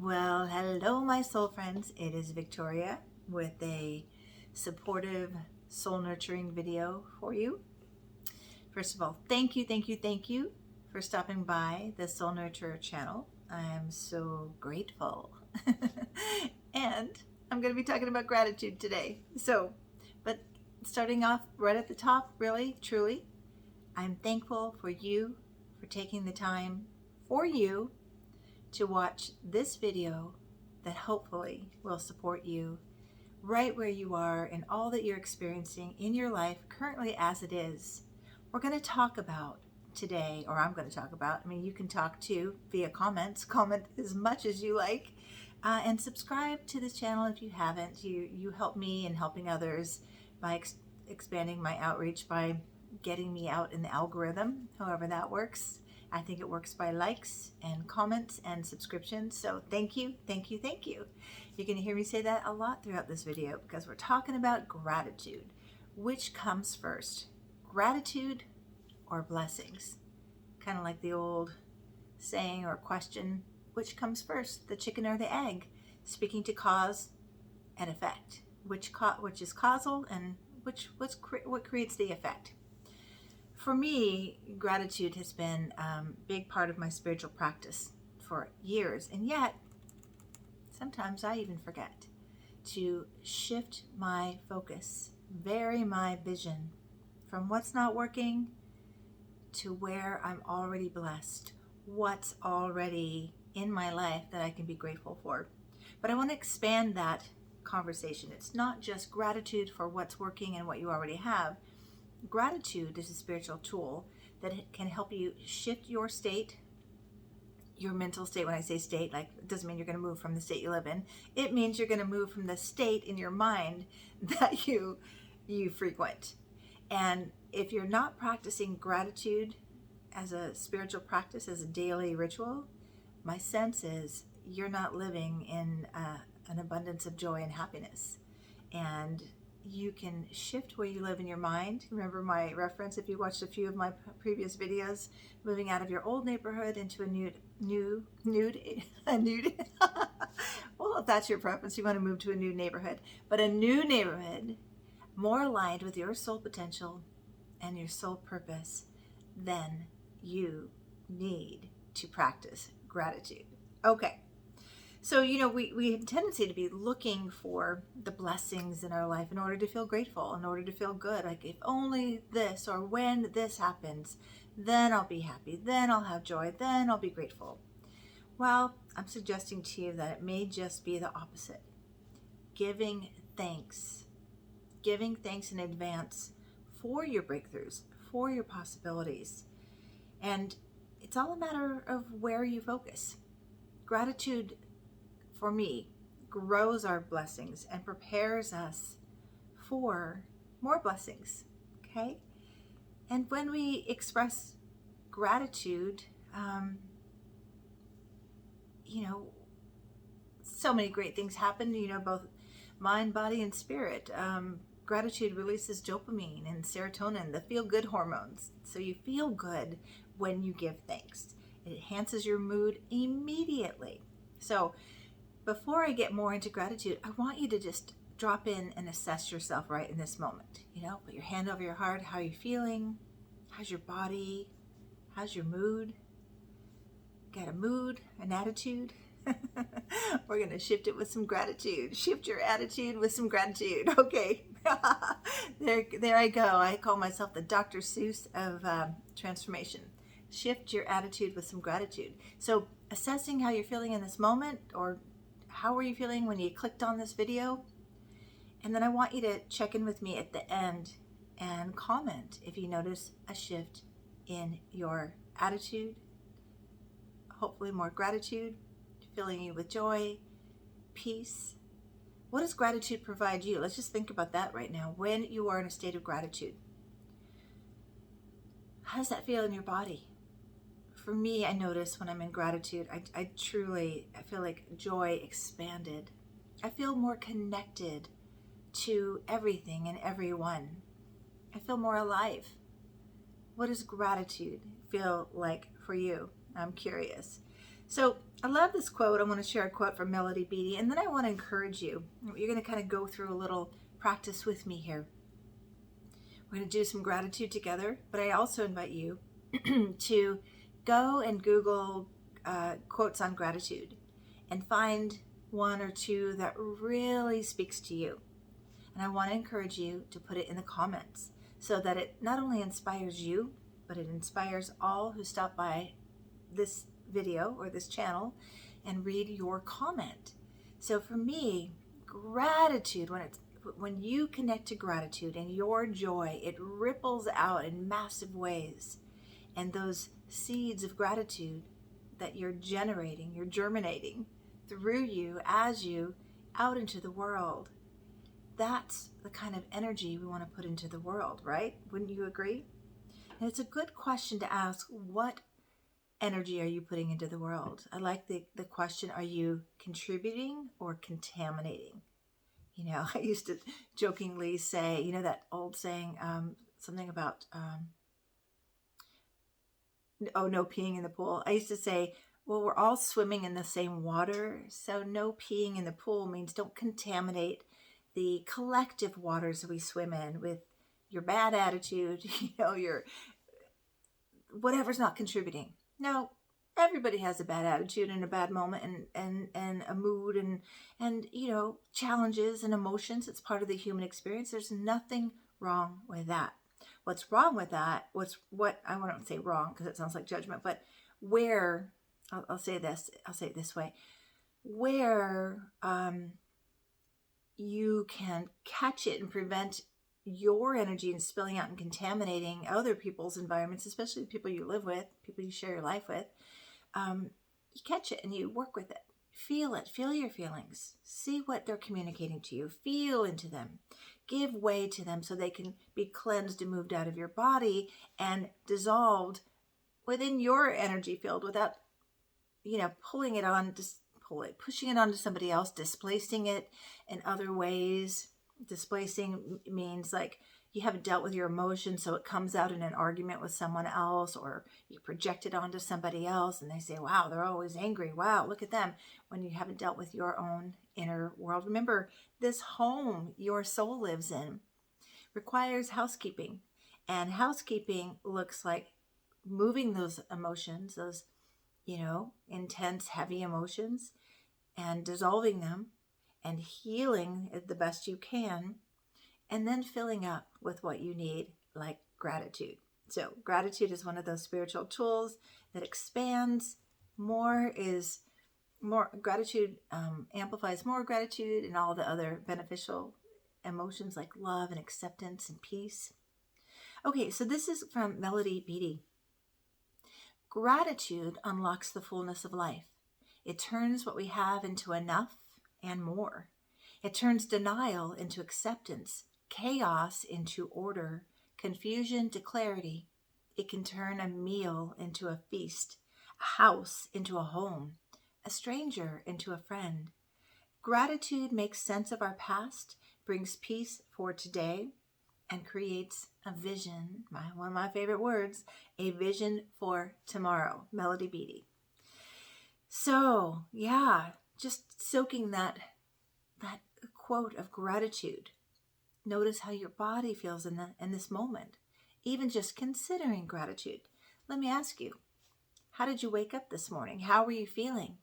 Well, hello, my soul friends. It is Victoria with a supportive, soul nurturing video for you. First of all, thank you for stopping by the Soul Nurturer channel. I am so grateful. And I'm going to be talking about gratitude today. But starting off right at the top, really, truly, I'm thankful for you for taking the time for you to watch this video that hopefully will support you right where you are and all that you're experiencing in your life currently as it is. We're going to talk about today, or I'm going to talk about, you can talk too via comments, comment as much as you like, and subscribe to this channel if you haven't. You help me in helping others by expanding my outreach, by getting me out in the algorithm, however that works. I think it works by likes and comments and subscriptions. So thank you. You're going to hear me say that a lot throughout this video because we're talking about gratitude. Which comes first, gratitude or blessings? Kind of like the old saying or question, which comes first, the chicken or the egg? Speaking to cause and effect. Which is causal and what creates the effect? For me, gratitude has been a big part of my spiritual practice for years, and yet sometimes I even forget to shift my focus, vary my vision from what's not working to where I'm already blessed, what's already in my life that I can be grateful for. But I want to expand that conversation. It's not just gratitude for what's working and what you already have. Gratitude is a spiritual tool that can help you shift your state, your mental state. When I say state, like, it doesn't mean you're going to move from the state you live in. It means you're going to move from the state in your mind that you frequent. And if you're not practicing gratitude as a spiritual practice, as a daily ritual, my sense is you're not living in an abundance of joy and happiness. And you can shift where you live in your mind. Remember my reference, if you watched a few of my previous videos, moving out of your old neighborhood into a new well, if that's your preference, you want to move to a new neighborhood, but a new neighborhood more aligned with your soul potential and your soul purpose, then you need to practice gratitude. Okay. So, we have a tendency to be looking for the blessings in our life in order to feel grateful, in order to feel good. Like, if only this, or when this happens, then I'll be happy, then I'll have joy, then I'll be grateful. Well, I'm suggesting to you that it may just be the opposite. Giving thanks in advance for your breakthroughs, for your possibilities. And it's all a matter of where you focus. Gratitude, for me, grows our blessings and prepares us for more blessings, okay? And when we express gratitude, so many great things happen, both mind, body, and spirit. Gratitude releases dopamine and serotonin, the feel-good hormones. So you feel good when you give thanks. It enhances your mood immediately. So before I get more into gratitude, I want you to just drop in and assess yourself right in this moment. Put your hand over your heart. How are you feeling? How's your body? How's your mood? Got a mood, an attitude? We're going to shift it with some gratitude. Shift your attitude with some gratitude. Okay. There I go. I call myself the Dr. Seuss of transformation. Shift your attitude with some gratitude. So assessing how you're feeling in this moment, or how were you feeling when you clicked on this video? And then I want you to check in with me at the end and comment if you notice a shift in your attitude, hopefully more gratitude, filling you with joy, peace. What does gratitude provide you? Let's just think about that right now. When you are in a state of gratitude, how does that feel in your body? For me, I notice when I'm in gratitude, I feel like joy expanded. I feel more connected to everything and everyone. I feel more alive. What does gratitude feel like for you? I'm curious. So I love this quote. I want to share a quote from Melody Beattie, and then I want to encourage you. You're going to kind of go through a little practice with me here. We're going to do some gratitude together, but I also invite you to go and Google quotes on gratitude and find one or two that really speaks to you. And I want to encourage you to put it in the comments so that it not only inspires you, but it inspires all who stop by this video or this channel and read your comment. So for me, gratitude, when you connect to gratitude and your joy, it ripples out in massive ways. And those seeds of gratitude that you're generating, you're germinating through you as you out into the world. That's the kind of energy we want to put into the world, right? Wouldn't you agree? And it's a good question to ask, what energy are you putting into the world? I like the question, are you contributing or contaminating? I used to jokingly say, that old saying, something about, no peeing in the pool. I used to say, well, we're all swimming in the same water, so no peeing in the pool means don't contaminate the collective waters we swim in with your bad attitude, your whatever's not contributing. No, everybody has a bad attitude and a bad moment and a mood and challenges and emotions. It's part of the human experience. There's nothing wrong with that. What's wrong with that? What I won't say wrong because it sounds like judgment, but where I'll say it this way, where you can catch it and prevent your energy and spilling out and contaminating other people's environments, especially the people you live with, people you share your life with. You catch it and you work with it. Feel it. Feel your feelings. See what they're communicating to you. Feel into them. Give way to them so they can be cleansed and moved out of your body and dissolved within your energy field without, pulling it on, pushing it onto somebody else, displacing it in other ways. Displacing means like you haven't dealt with your emotions, so it comes out in an argument with someone else, or you project it onto somebody else and they say, wow, they're always angry. Wow, look at them, when you haven't dealt with your own inner world. Remember, this home your soul lives in requires housekeeping. And housekeeping looks like moving those emotions, those, intense, heavy emotions, and dissolving them and healing the best you can, and then filling up with what you need, like gratitude. So gratitude is one of those spiritual tools that expands. Gratitude amplifies more gratitude and all the other beneficial emotions like love and acceptance and peace. Okay, so this is from Melody Beattie. Gratitude unlocks the fullness of life. It turns what we have into enough and more. It turns denial into acceptance, chaos into order, confusion to clarity. It can turn a meal into a feast, a house into a home, a stranger into a friend. Gratitude makes sense of our past, brings peace for today, and creates a vision, one of my favorite words, a vision for tomorrow. Melody Beattie. So, yeah, just soaking that quote of gratitude. Notice how your body feels in this moment. Even just considering gratitude. Let me ask you, how did you wake up this morning? How were you feeling?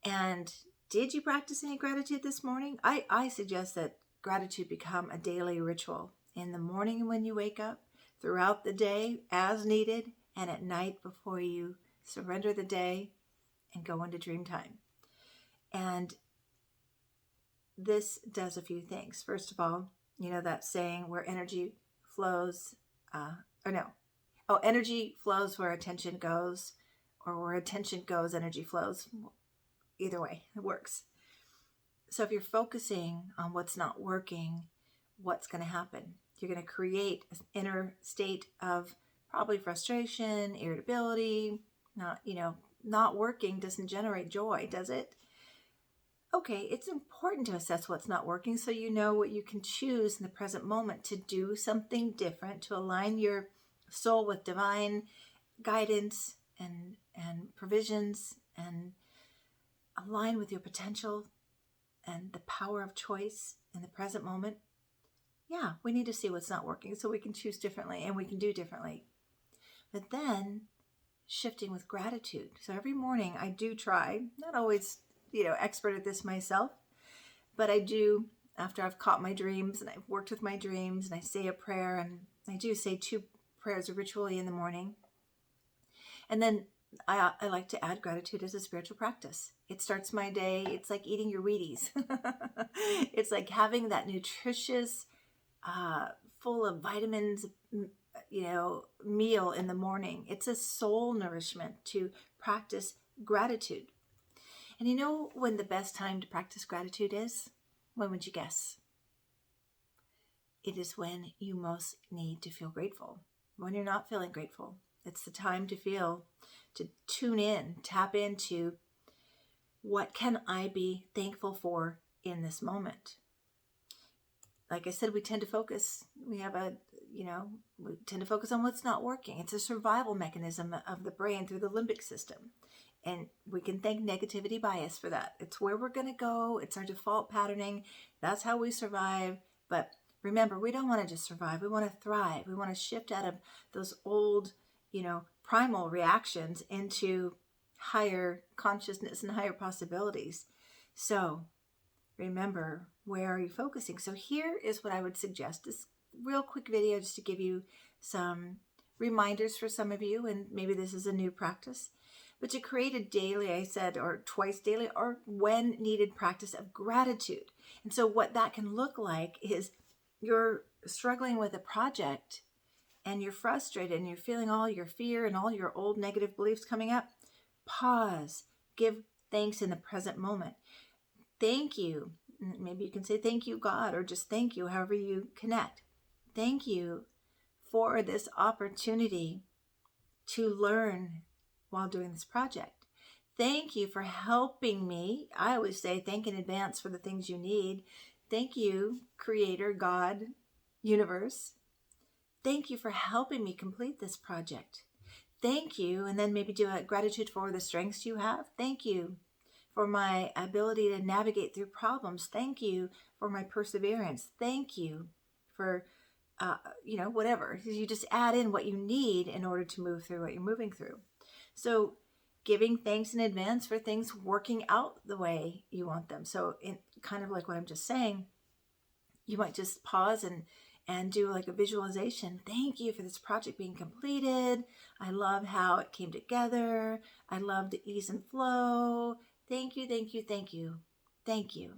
And did you practice any gratitude this morning? I suggest that gratitude become a daily ritual in the morning when you wake up, throughout the day as needed, and at night before you surrender the day and go into dream time. And this does a few things. First of all, that saying where energy flows, energy flows where attention goes, or where attention goes, energy flows. Either way, it works. So if you're focusing on what's not working, what's going to happen? You're going to create an inner state of probably frustration, irritability. Not working doesn't generate joy, does it? Okay, it's important to assess what's not working so you know what you can choose in the present moment to do something different, to align your soul with divine guidance and provisions and align with your potential and the power of choice in the present moment, yeah, we need to see what's not working so we can choose differently and we can do differently. But then shifting with gratitude. So every morning I do try, not always, expert at this myself, but I do, after I've caught my dreams and I've worked with my dreams, and I say a prayer, and I do say 2 prayers ritually in the morning. And then I like to add gratitude as a spiritual practice. It starts my day. It's like eating your Wheaties. It's like having that nutritious, full of vitamins, meal in the morning. It's a soul nourishment to practice gratitude. And you know when the best time to practice gratitude is? When would you guess? It is when you most need to feel grateful. When you're not feeling grateful, it's the time to tune in, tap into what can I be thankful for in this moment. Like I said, we tend to focus. We tend to focus on what's not working. It's a survival mechanism of the brain through the limbic system. And we can thank negativity bias for that. It's where we're going to go. It's our default patterning. That's how we survive. But remember, we don't want to just survive. We want to thrive. We want to shift out of those old, primal reactions into higher consciousness and higher possibilities. So remember, where are you focusing? So here is what I would suggest. This real quick video just to give you some reminders for some of you, and maybe this is a new practice. But to create a daily, I said, or twice daily, or when needed practice of gratitude. And so what that can look like is you're struggling with a project and you're frustrated and you're feeling all your fear and all your old negative beliefs coming up. Pause. Give thanks in the present moment. Thank you. Maybe you can say thank you, God, or just thank you, however you connect. Thank you for this opportunity to learn while doing this project. Thank you for helping me. I always say thank in advance for the things you need. Thank you, Creator, God, Universe. Thank you for helping me complete this project. Thank you. And then maybe do a gratitude for the strengths you have. Thank you for my ability to navigate through problems. Thank you for my perseverance. Thank you for, whatever. You just add in what you need in order to move through what you're moving through. So giving thanks in advance for things working out the way you want them. So in kind of like what I'm just saying, you might just pause and do like a visualization. Thank you for this project being completed. I love how it came together. I love the ease and flow. Thank you, thank you, thank you, thank you.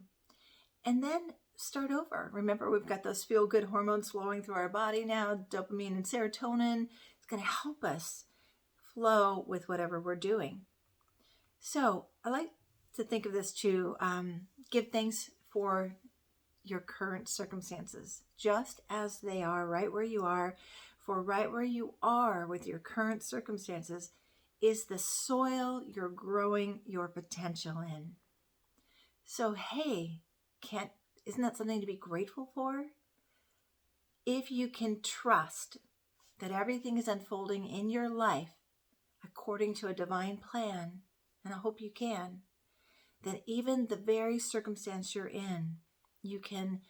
And then start over. Remember, we've got those feel-good hormones flowing through our body now, dopamine and serotonin. It's going to help us flow with whatever we're doing. So I like to think of this to give thanks for your current circumstances, just as they are, right where you are. For right where you are with your current circumstances is the soil you're growing your potential in. So hey, isn't that something to be grateful for? If you can trust that everything is unfolding in your life according to a divine plan, and I hope you can, then even the very circumstance you're in, you can,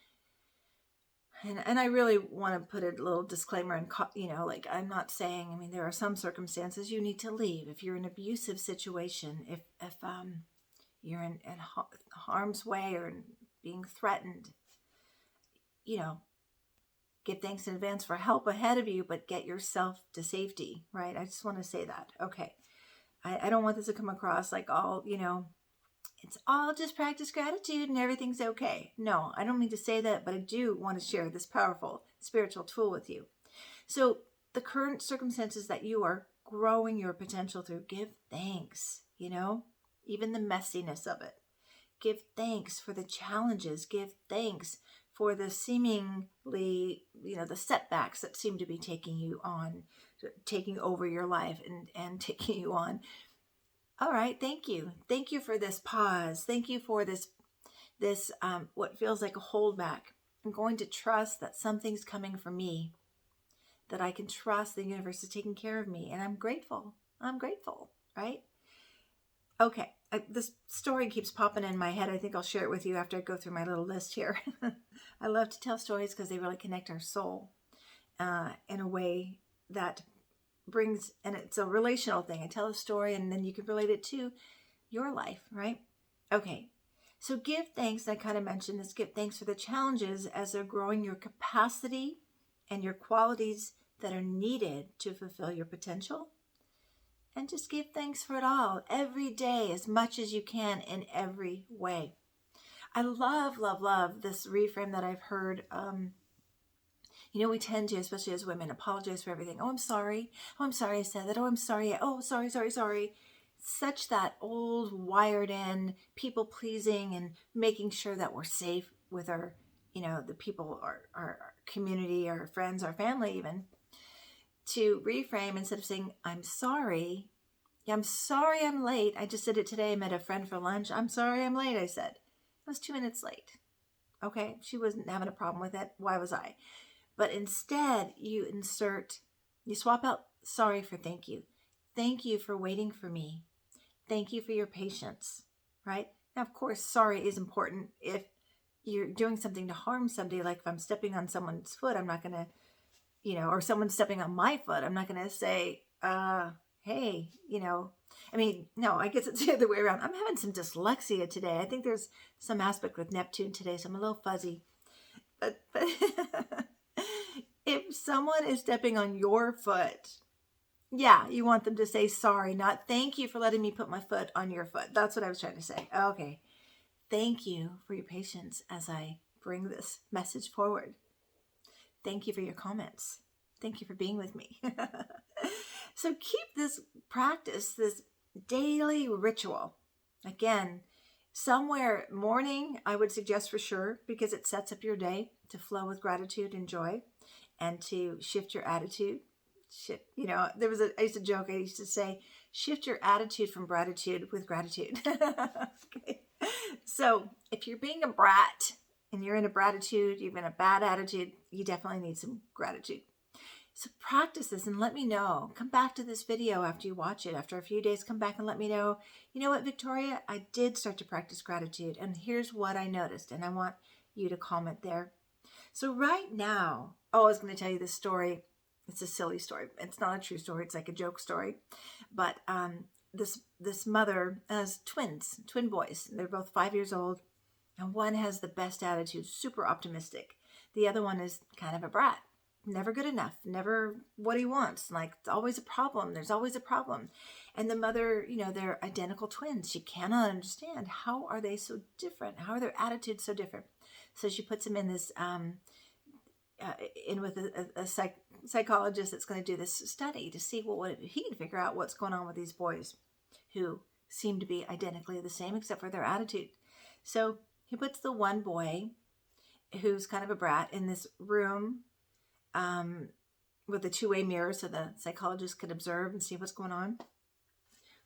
and I really want to put a little disclaimer and, I'm not saying, there are some circumstances you need to leave. If you're in an abusive situation, if you're in harm's way or being threatened, give thanks in advance for help ahead of you, but get yourself to safety, right? I just want to say that. Okay. I don't want this to come across like all, it's all just practice gratitude and everything's okay. No, I don't mean to say that, but I do want to share this powerful spiritual tool with you. So the current circumstances that you are growing your potential through, give thanks, even the messiness of it. Give thanks for the challenges. Give thanks for the seemingly, the setbacks that seem to be taking over your life and taking you on. All right, thank you. Thank you for this pause. Thank you for this what feels like a holdback. I'm going to trust that something's coming for me, that I can trust the universe is taking care of me, and I'm grateful. I'm grateful, right? Okay, this story keeps popping in my head. I think I'll share it with you after I go through my little list here. I love to tell stories because they really connect our soul in a way that brings, and it's a relational thing. I tell a story and then you can relate it to your life, right? Okay, so give thanks. I kind of mentioned this. Give thanks for the challenges as they're growing your capacity and your qualities that are needed to fulfill your potential. And just give thanks for it all every day as much as you can in every way. I love, love, love this reframe that I've heard. We tend to, especially as women, apologize for everything. Oh, I'm sorry. Oh, I'm sorry I said that. Oh, I'm sorry. Oh, sorry, sorry, sorry. Such that old, wired in, people pleasing and making sure that we're safe with our, the people, our community, our friends, our family, even. To reframe instead of saying, I'm sorry. Yeah, I'm sorry I'm late. I just did it today. I met a friend for lunch. I'm sorry I'm late, I said. I was 2 minutes late. Okay, she wasn't having a problem with it. Why was I? But instead, you swap out sorry for thank you. Thank you for waiting for me. Thank you for your patience, right? Now, of course, sorry is important if you're doing something to harm somebody. Like if I'm stepping on someone's foot, I'm not going to, or someone's stepping on my foot, I'm not going to say, hey, no, I guess it's the other way around. I'm having some dyslexia today. I think there's some aspect with Neptune today, so I'm a little fuzzy. But if someone is stepping on your foot, yeah, you want them to say sorry, not thank you for letting me put my foot on your foot. That's what I was trying to say. Okay. Thank you for your patience as I bring this message forward. Thank you for your comments. Thank you for being with me. So keep this practice, this daily ritual. Again, somewhere morning, I would suggest for sure, because it sets up your day to flow with gratitude and joy and to shift your attitude. I used to joke, I used to say, shift your attitude from gratitude with gratitude. Okay. So if you're being a brat and you're in a gratitude, you've been a bad attitude, you definitely need some gratitude. So practice this and let me know. Come back to this video after you watch it. After a few days, come back and let me know. You know what, Victoria? I did start to practice gratitude and here's what I noticed. And I want you to comment there. So right now, I was going to tell you this story. It's a silly story. It's not a true story. It's like a joke story. But this mother has twin boys. They're both 5 years old. And one has the best attitude, super optimistic. The other one is kind of a brat. Never good enough, never what he wants. Like, it's always a problem. There's always a problem. And the mother, they're identical twins. She cannot understand, how are they so different? How are their attitudes so different? So she puts him in this, in with a psychologist that's going to do this study to see what he can figure out what's going on with these boys who seem to be identically the same except for their attitude. So he puts the one boy who's kind of a brat in this room with a two-way mirror so the psychologist could observe and see what's going on,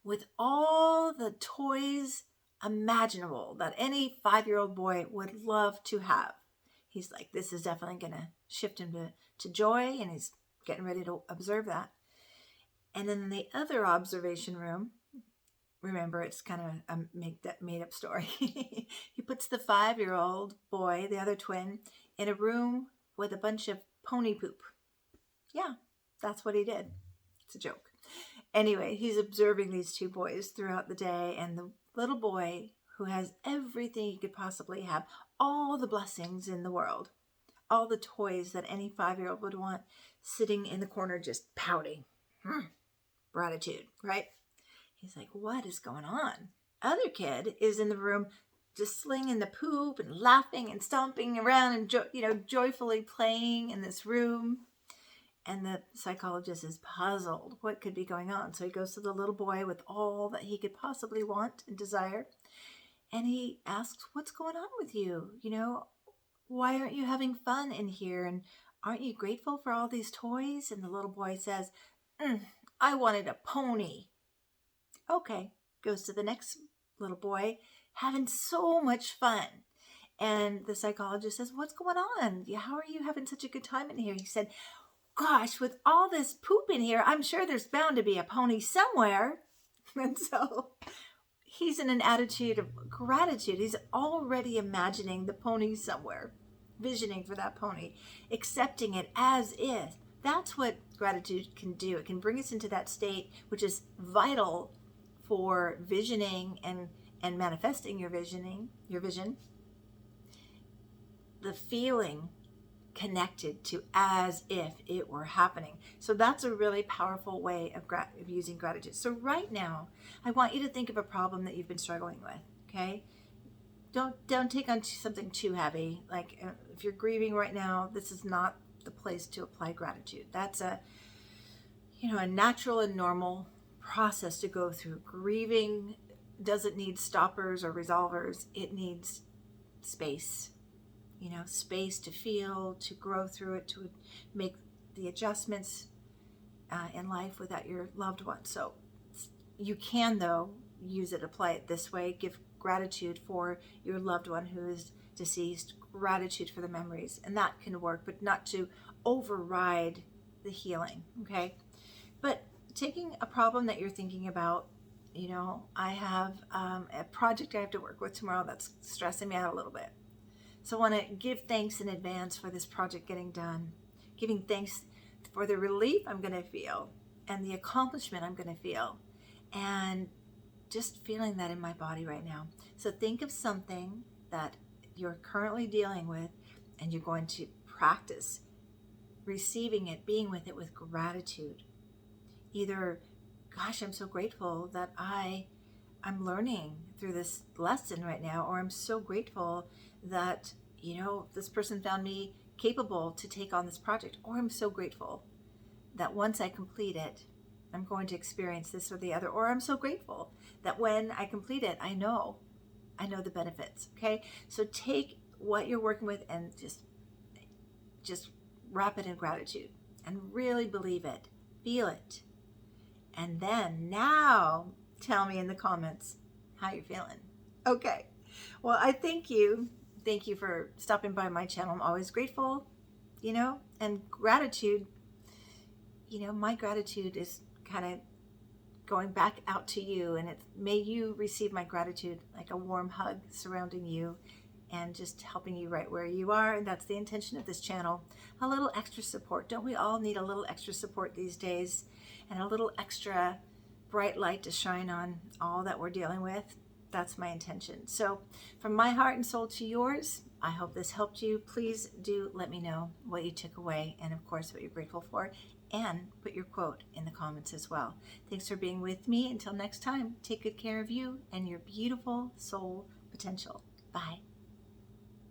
with all the toys imaginable that any 5-year-old boy would love to have. He's like, this is definitely going to shift him to joy, and he's getting ready to observe that. And in the other observation room, remember, it's kind of a made-up story. He puts the 5-year-old boy, the other twin, in a room with a bunch of pony poop. Yeah, that's what he did. It's a joke. Anyway, he's observing these two boys throughout the day, and the little boy who has everything he could possibly have, all the blessings in the world, all the toys that any 5-year-old would want, sitting in the corner just pouting. Gratitude, right? He's like, what is going on? Other kid is in the room just slinging the poop and laughing and stomping around and joyfully playing in this room. And the psychologist is puzzled. What could be going on? So he goes to the little boy with all that he could possibly want and desire. And he asks, what's going on with you? Why aren't you having fun in here? And aren't you grateful for all these toys? And the little boy says, I wanted a pony. Okay, goes to the next little boy, having so much fun. And the psychologist says, what's going on? How are you having such a good time in here? He said, gosh, with all this poop in here, I'm sure there's bound to be a pony somewhere. And so he's in an attitude of gratitude. He's already imagining the pony somewhere, visioning for that pony, accepting it as is. That's what gratitude can do. It can bring us into that state, which is vital for visioning and manifesting your vision, the feeling connected to as if it were happening. So that's a really powerful way of using gratitude. So right now, I want you to think of a problem that you've been struggling with, okay? Don't take on something too heavy. Like if you're grieving right now, this is not the place to apply gratitude. That's a natural and normal process to go through. Grieving doesn't need stoppers or resolvers. It needs space. Space to feel, to grow through it, to make the adjustments in life without your loved one. So you can, though, apply it this way. Give gratitude for your loved one who is deceased, gratitude for the memories, and that can work, but not to override the healing, okay? But taking a problem that you're thinking about, I have a project I have to work with tomorrow that's stressing me out a little bit. So I want to give thanks in advance for this project getting done, giving thanks for the relief I'm going to feel and the accomplishment I'm going to feel, and just feeling that in my body right now. So think of something that you're currently dealing with, and you're going to practice receiving it, being with it with gratitude. Either, gosh, I'm so grateful that I'm learning through this lesson right now, or I'm so grateful that, this person found me capable to take on this project, or I'm so grateful that once I complete it, I'm going to experience this or the other, or I'm so grateful that when I complete it, I know the benefits, okay? So take what you're working with and just wrap it in gratitude and really believe it, feel it. And then now tell me in the comments how you're feeling. Okay. Well, I thank you. Thank you for stopping by my channel. I'm always grateful, and gratitude, my gratitude is kind of going back out to you, and may you receive my gratitude like a warm hug surrounding you and just helping you right where you are. And that's the intention of this channel. A little extra support. Don't we all need a little extra support these days? And a little extra bright light to shine on all that we're dealing with. That's my intention. So from my heart and soul to yours, I hope this helped you. Please do let me know what you took away, and of course what you're grateful for, and put your quote in the comments as well. Thanks for being with me. Until next time, take good care of you and your beautiful soul potential. Bye.